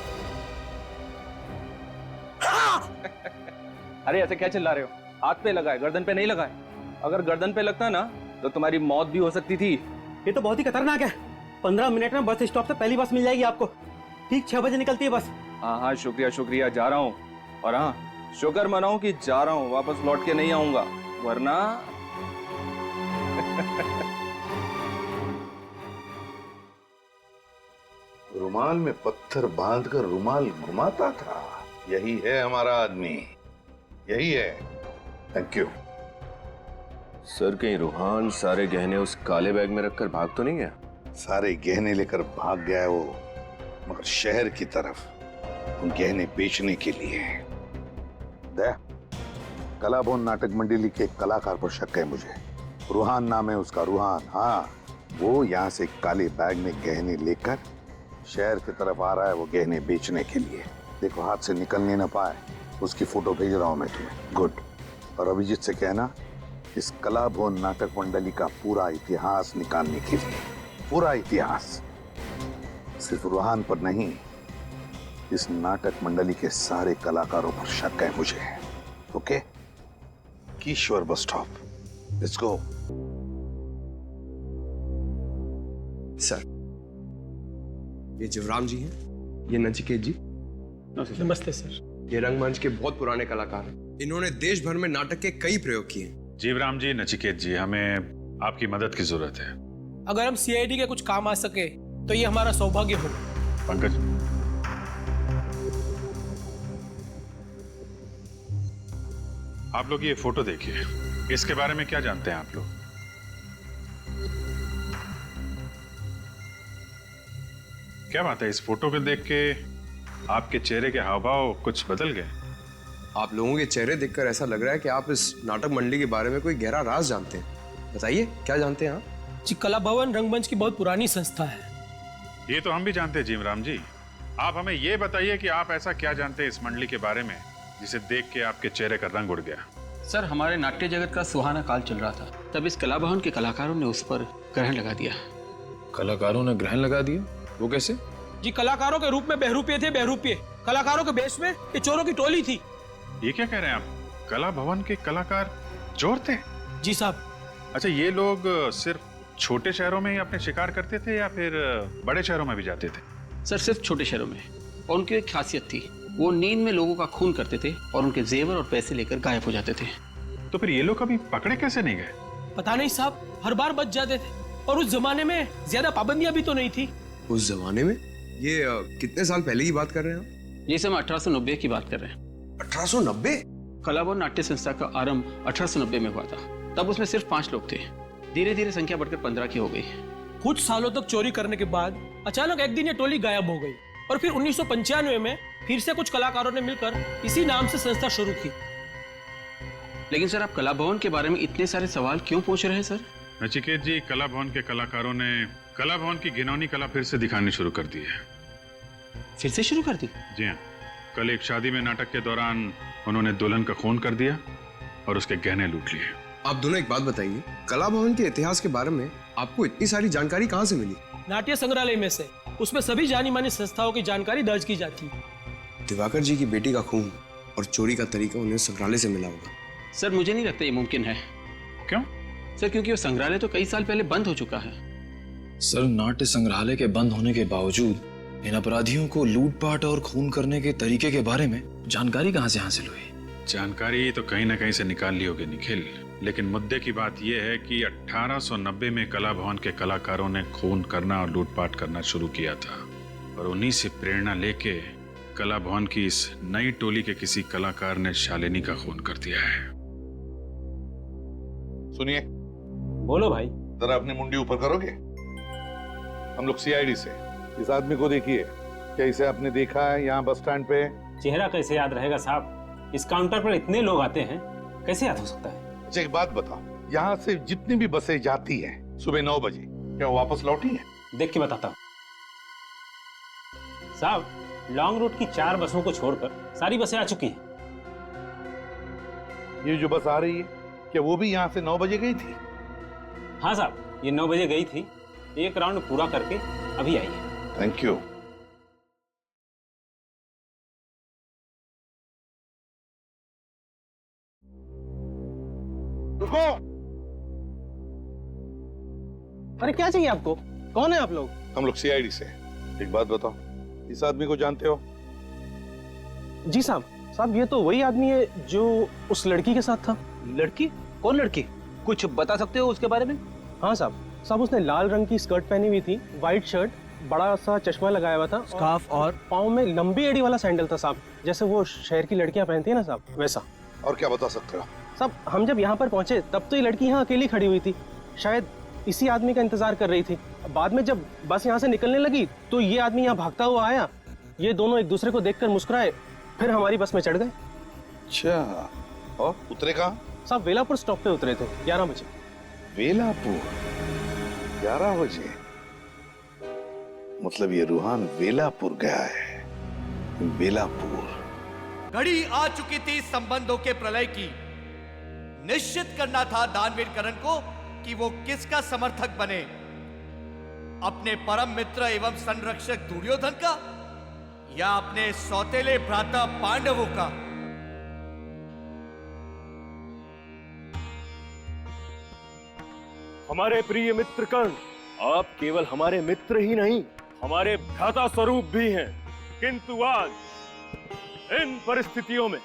अरे ऐसे क्या चिल्ला रहे हो? हाथ पे लगा है, गर्दन पे नहीं लगा है। अगर गर्दन पे लगता ना तो तुम्हारी मौत भी हो सकती थी। ये तो बहुत ही खतरनाक है। 15 मिनट में बस स्टॉप से पहली बस मिल जाएगी आपको। ठीक 6 बजे निकलती है बस। हाँ हाँ शुक्रिया शुक्रिया, जा रहा हूँ। और हाँ, शुक्र मनाओ कि जा रहा हूँ, वापस लौट के नहीं आऊंगा, वरना रुमाल में पत्थर बांधकर रुमाल घुमाता था। यही है हमारा आदमी, यही है। Thank you. सर, कहीं रूहान सारे गहने उस काले बैग में रखकर भाग तो नहीं गया? सारे गहने लेकर भाग गया है वो, मगर शहर की तरफ उन गहने बेचने के लिए। कलाभवन नाटक मंडली के एक कलाकार पर शक है मुझे। रूहान नाम है उसका, रूहान। हाँ, वो यहाँ से काले बैग में गहने लेकर शहर की तरफ आ रहा है, वो गहने बेचने के लिए। देखो हाथ से निकलने ना पाए, उसकी फोटो भेज रहा हूं मैं तुम्हें। गुड। और अभिजीत से कहना इस कलाभवन नाटक मंडली का पूरा इतिहास निकालने के लिए, पूरा इतिहास, सिर्फ रूहान पर नहीं, इस नाटक मंडली के सारे कलाकारों पर शक है मुझे। Okay? Keshwar bus stop, let's go. Sir, ये जीवराम जी हैं, ये नचिकेत जी। नमस्ते सर। ये रंगमंच के बहुत पुराने कलाकार हैं। इन्होंने देश भर में नाटक के कई प्रयोग किए हैं। जीवराम जी, नचिकेत जी, हमें आपकी मदद की जरूरत है। अगर हम सीआईडी के कुछ काम आ सके तो ये हमारा सौभाग्य होगा। पंकज, आप लोग ये फोटो देखिए, इसके बारे में क्या जानते हैं आप लोग? क्या बात है, इस फोटो को देख के आपके चेहरे के हाव भाव कुछ बदल गए? आप लोगों के चेहरे देखकर ऐसा लग रहा है कि आप इस नाटक मंडली के बारे में कोई गहरा राज जानते हैं। बताइए क्या जानते हैं आप? जी, कला भवन रंगमंच की बहुत पुरानी संस्था है। ये तो हम भी जानते हैं जीवराम जी। आप हमें ये बताइए कि आप ऐसा क्या जानते हैं इस मंडली के बारे में जिसे देख के आपके चेहरे का रंग उड़ गया। सर, हमारे नाट्य जगत का सुहाना काल चल रहा था, तब इस कला भवन के कलाकारों ने उस पर ग्रहण लगा दिया। कलाकारों ने ग्रहण लगा दिया? वो कैसे? जी, कलाकारों के रूप में बहरूपिये थे, बहरूपिये। कलाकारों के बेस में ये चोरों की टोली थी। ये क्या कह रहे हैं आप? कला भवन के कलाकार चोर थे? जी साहब। अच्छा, ये लोग सिर्फ छोटे शहरों में ही अपने शिकार करते थे या फिर बड़े शहरों में भी जाते थे? सर, सिर्फ छोटे शहरों में। और उनकी एक खासियत थी, वो नींद में लोगों का खून करते थे और उनके जेवर और पैसे लेकर गायब हो जाते थे। तो फिर ये लोग कभी पकड़े कैसे नहीं गए? पता नहीं साहब, हर बार बच जाते थे। और उस जमाने में ज्यादा पाबंदियां भी तो नहीं थी। उस जमाने में? ये कितने साल पहले की बात कर रहे हैं आप? ये सब 1890 की बात कर रहे हैं। 1890? कला भवन नाट्य संस्था का आरंभ 1890 में हुआ था। तब उसमें सिर्फ 5 लोग थे। धीरे धीरे संख्या बढ़कर 15 की हो गई। कुछ सालों तक चोरी करने के बाद अचानक एक दिन ये टोली गायब हो गई और फिर 1995 में फिर से कुछ कलाकारों ने मिलकर इसी नाम से संस्था शुरू की। लेकिन सर, आप कला भवन के बारे में इतने सारे सवाल क्यों पूछ रहे हैं सर? नचिकेत जी, कला भवन के कलाकारों ने कला भवन की घिनौनी कला फिर से दिखानी शुरू कर दी है। फिर से शुरू कर दी? जी हाँ। कल एक शादी में नाटक के दौरान उन्होंने दुल्हन का खून कर दिया और उसके गहने लूट लिए। आप दोनों एक बात बताइए, कला भवन के इतिहास के बारे में आपको इतनी सारी जानकारी कहाँ से मिली? नाट्य संग्रहालय में से। उसमें सभी जानी मानी संस्थाओं की जानकारी दर्ज की जाती है। दिवाकर जी की बेटी का खून और चोरी का तरीका उन्हें संग्रहालय से मिला होगा। सर, मुझे नहीं लगता ये मुमकिन है। क्यों? सर, क्योंकि वो संग्रहालय तो कई साल पहले बंद हो चुका है। सर, नाट्य संग्रहालय के बंद होने के बावजूद इन अपराधियों को लूटपाट और खून करने के तरीके के बारे में जानकारी कहाँ से हासिल हुई? जानकारी तो कहीं ना कहीं से निकाल ली होगी निखिल, लेकिन मुद्दे की बात यह है कि 1890 में कला भवन के कलाकारों ने खून करना और लूटपाट करना शुरू किया था और उन्हीं से प्रेरणा लेके कला भवन की इस नई टोली के किसी कलाकार ने शालिनी का खून कर दिया है। सुनिए। बोलो भाई। जरा अपनी मुंडी ऊपर करोगे? हम लोग सीआईडी से। इस आदमी को देखिए, क्या इसे आपने देखा है यहाँ बस स्टैंड पे? चेहरा कैसे याद रहेगा साहब? इस काउंटर पर इतने लोग आते हैं, कैसे याद हो सकता है? अच्छा, एक बात बताओ, यहाँ से जितनी भी बसें जाती हैं सुबह 9 बजे, क्या वो वापस लौटी है? देख के बताता हूँ साहब। लॉन्ग रूट की 4 बसों को छोड़कर सारी बसें आ चुकी हैं। ये जो बस आ रही है, क्या वो भी यहाँ से 9 बजे गई थी? हाँ साहब, ये 9 बजे गई थी। एक राउंड पूरा करके अभी आई है। Thank you. रुको। अरे क्या चाहिए आपको? कौन है आप लोग? हम लोग सीआईडी से। एक बात बताओ, इस आदमी को जानते हो? जी साहब। साहब, ये तो वही आदमी है जो उस लड़की के साथ था। लड़की? कौन लड़की? कुछ बता सकते हो उसके बारे में? हाँ साहब। साहब, उसने लाल रंग की स्कर्ट पहनी हुई थी, व्हाइट शर्ट, बड़ा सा चश्मा लगाया हुआ था, स्कार्फ और पाँव में लंबी एड़ी वाला सैंडल था साहब, जैसे वो शहर की लड़कियां पहनती है ना साहब, वैसा। और क्या बता सकते हो? साहब, हम जब यहाँ पर पहुंचे तब तो ये लड़की यहाँ अकेली खड़ी हुई थी, शायद इसी आदमी का इंतजार कर रही थी। बाद में जब बस यहाँ से निकलने लगी तो ये आदमी यहाँ भागता हुआ आया। ये दोनों एक दूसरे को देखकर मुस्कुराए, फिर हमारी बस में चढ़ गए। अच्छा, और उतरे कहाँ? साहब, वेलापुर स्टॉप पे उतरे थे 11 बजे। वेलापुर 11 बजे? मतलब ये रूहान वेलापुर गया है। वेलापुर। घड़ी आ चुकी थी संबंधों के प्रलय की। निश्चित करना था दानवीर करण को कि वो किसका समर्थक बने, अपने परम मित्र एवं संरक्षक दुर्योधन का या अपने सौतेले भ्राता पांडवों का। हमारे प्रिय मित्र कर्ण, आप केवल हमारे मित्र ही नहीं, हमारे भ्राता स्वरूप भी हैं। किंतु आज इन परिस्थितियों में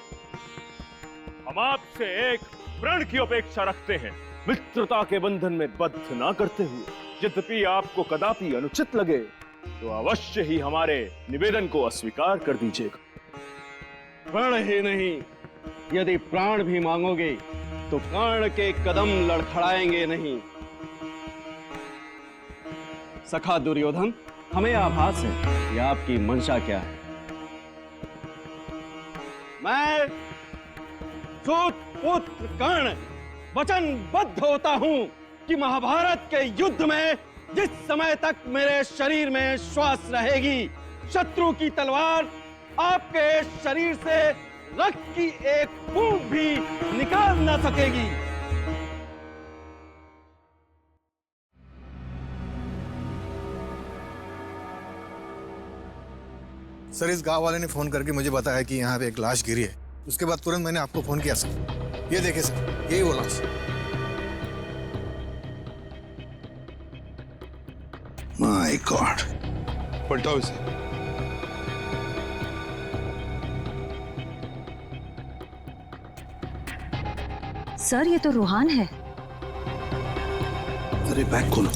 हम आपसे एक प्रण की अपेक्षा रखते हैं, मित्रता के बंधन में बद्ध ना करते हुए। यद्यपि आपको कदापि अनुचित लगे तो अवश्य ही हमारे निवेदन को अस्वीकार कर दीजिएगा। प्रण ही नहीं, यदि प्राण भी मांगोगे तो कर्ण के कदम लड़खड़ाएंगे नहीं। सखा दुर्योधन, हमें आभास है कि आपकी मंशा क्या है। मैं सूत पुत्र कर्ण वचनबद्ध होता हूं कि महाभारत के युद्ध में जिस समय तक मेरे शरीर में श्वास रहेगी, शत्रु की तलवार आपके शरीर से रक्त की एक बूंद भी निकाल ना सकेगी। सर, इस गांव वाले ने फोन करके मुझे बताया कि यहाँ पे एक लाश गिरी है। उसके बाद तुरंत मैंने आपको फोन किया सर। ये देखिए सर, यही वो लाश। माय गॉड, पलटाओ इसे। सर, ये तो रूहान है। अरे बैग खोलो।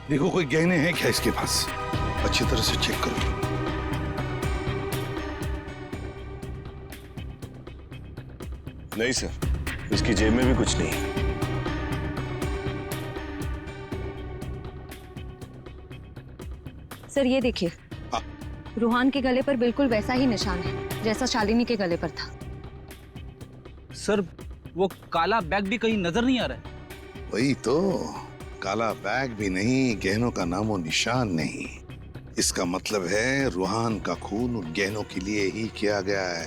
देखो कोई गहने हैं क्या इसके पास, अच्छी तरह से चेक करो। नहीं सर, इसकी जेब में भी कुछ नहीं। सर, ये देखिए, रूहान के गले पर बिल्कुल वैसा ही निशान है जैसा शालिनी के गले पर था। सर, वो काला बैग भी कहीं नजर नहीं आ रहा है। वही तो, काला बैग भी नहीं, गहनों का नामो निशान नहीं। इसका मतलब है रूहान का खून उन गहनों के लिए ही किया गया है,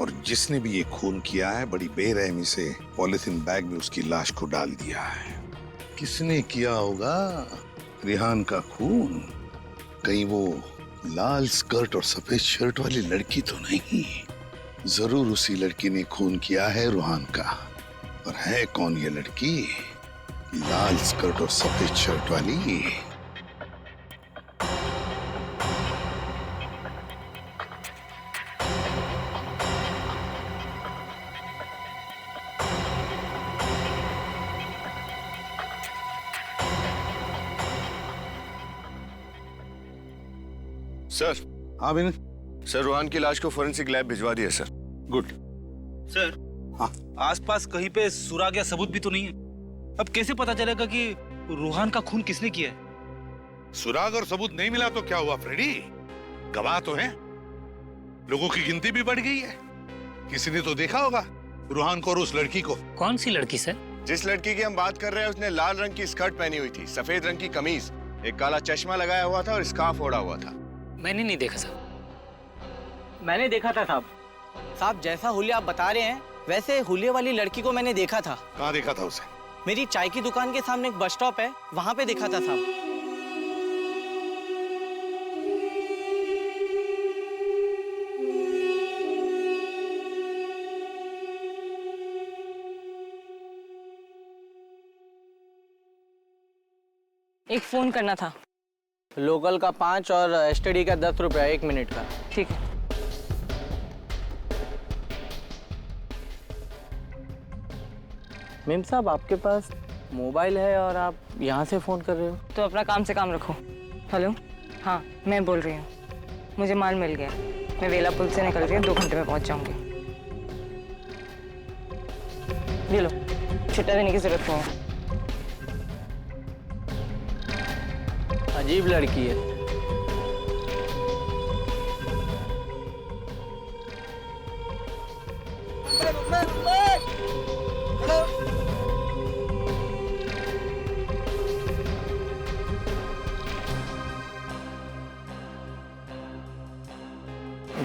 और जिसने भी ये खून किया है बड़ी बेरहमी से पॉलिथीन बैग में उसकी लाश को डाल दिया है। किसने किया होगा रिहान का खून? कहीं वो लाल स्कर्ट और सफेद शर्ट वाली लड़की तो नहीं? जरूर उसी लड़की ने खून किया है रूहान का। और है कौन ये लड़की, लाल स्कर्ट और सफेद शर्ट वाली? सर। हाँ बिन। सर, रूहान की लाश को फोरेंसिक लैब भिजवा दिया सर। गुड। सर, हाँ, आसपास कहीं पे सुराग या सबूत भी तो नहीं है। अब कैसे पता चलेगा कि रूहान का खून किसने किया है? सुराग और सबूत नहीं मिला तो क्या हुआ फ्रेडी? गवाह तो हैं, लोगों की गिनती भी बढ़ गई है। किसी ने तो देखा होगा रूहान को और उस लड़की को। कौन सी लड़की सर? जिस लड़की की हम बात कर रहे हैं उसने लाल रंग की स्कर्ट पहनी हुई थी, सफेद रंग की कमीज, एक काला चश्मा लगाया हुआ था और स्कार्फ ओढ़ा हुआ था। मैंने नहीं देखा साहब। मैंने देखा था साहब। साहब, जैसा हुलिया आप बता रहे हैं वैसे हुलिये वाली लड़की को मैंने देखा था। कहाँ देखा था उसे? मेरी चाय की दुकान के सामने एक बस स्टॉप है, वहां पे देखा था साहब। एक फोन करना था। लोकल का 5 और एसटीडी का 10 रुपया 1 मिनट का। ठीक है। मेम साहब, आपके पास मोबाइल है और आप यहाँ से फ़ोन कर रहे हो? तो अपना काम से काम रखो। हेलो, हाँ मैं बोल रही हूँ। मुझे माल मिल गया, मैं वेला पुल से निकल रही हूँ, 2 घंटे में पहुँच जाऊँगी। ये लो, छुट्टा देने की जरूरत नहीं है। अजीब लड़की है।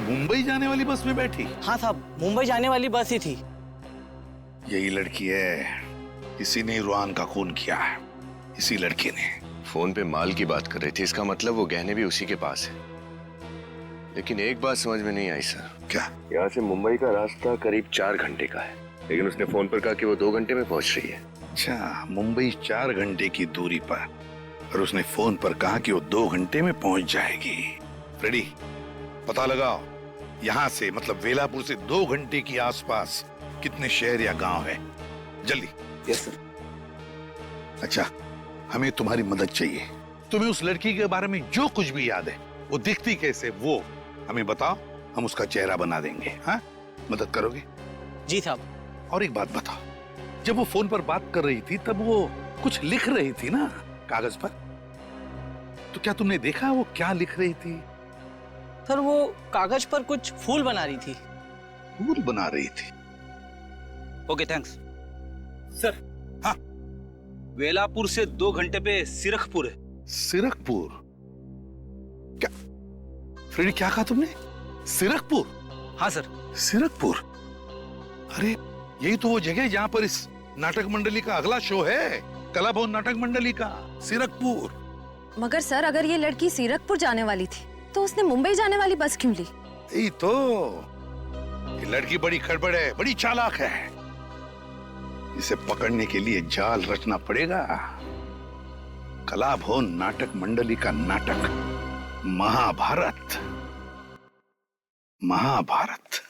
मुंबई जाने वाली बस में बैठी? हाँ साहब, मुंबई जाने वाली बस ही थी। यही लड़की है, इसी ने रूहान का खून किया है, इसी लड़की ने। फोन पे माल की बात कर रही थी, इसका मतलब वो गहने भी उसी के पास है। लेकिन एक बात समझ में नहीं आई सर। क्या? यहाँ से मुंबई का रास्ता करीब 4 घंटे का है, लेकिन उसने फोन पर कहा कि वो 2 घंटे में पहुंच रही है। अच्छा, मुंबई 4 घंटे की दूरी पर, और उसने फोन पर कहा कि वो 2 घंटे में पहुंच जाएगी। फ्रेडी, पता लगाओ यहाँ से मतलब वेलापुर से 2 घंटे की आसपास कितने शहर या गांव है, जल्दी। Yes sir. अच्छा, हमें तुम्हारी मदद चाहिए। तुम्हें उस लड़की के बारे में जो कुछ भी याद है, वो दिखती कैसे, वो हमें बताओ, हम उसका चेहरा बना देंगे। हाँ, मदद करोगे? जी साहब। और एक बात बताओ, जब वो फोन पर बात कर रही थी तब वो कुछ लिख रही थी ना कागज पर? तो क्या तुमने देखा वो क्या लिख रही थी? सर वो कागज पर कुछ फूल बना रही थी। फूल बना रही थी? Okay thanks. सर। हाँ। वेलापुर से 2 घंटे पे सिरखपुर है। सिरखपुर? क्या फ्रेडी, क्या कहा तुमने? सिरखपुर? हाँ सर। सिरखपुर? अरे यही तो वो जगह है जहां पर इस नाटक मंडली का अगला शो है, कला भवन नाटक मंडली का। सिरखपुर। मगर सर अगर ये लड़की सिरखपुर जाने वाली थी तो उसने मुंबई जाने वाली बस क्यों ली? यही तो, ये लड़की बड़ी खड़बड़ है, बड़ी चालाक है। इसे पकड़ने के लिए जाल रचना पड़ेगा। कला भवन नाटक मंडली का नाटक महाभारत। महाभारत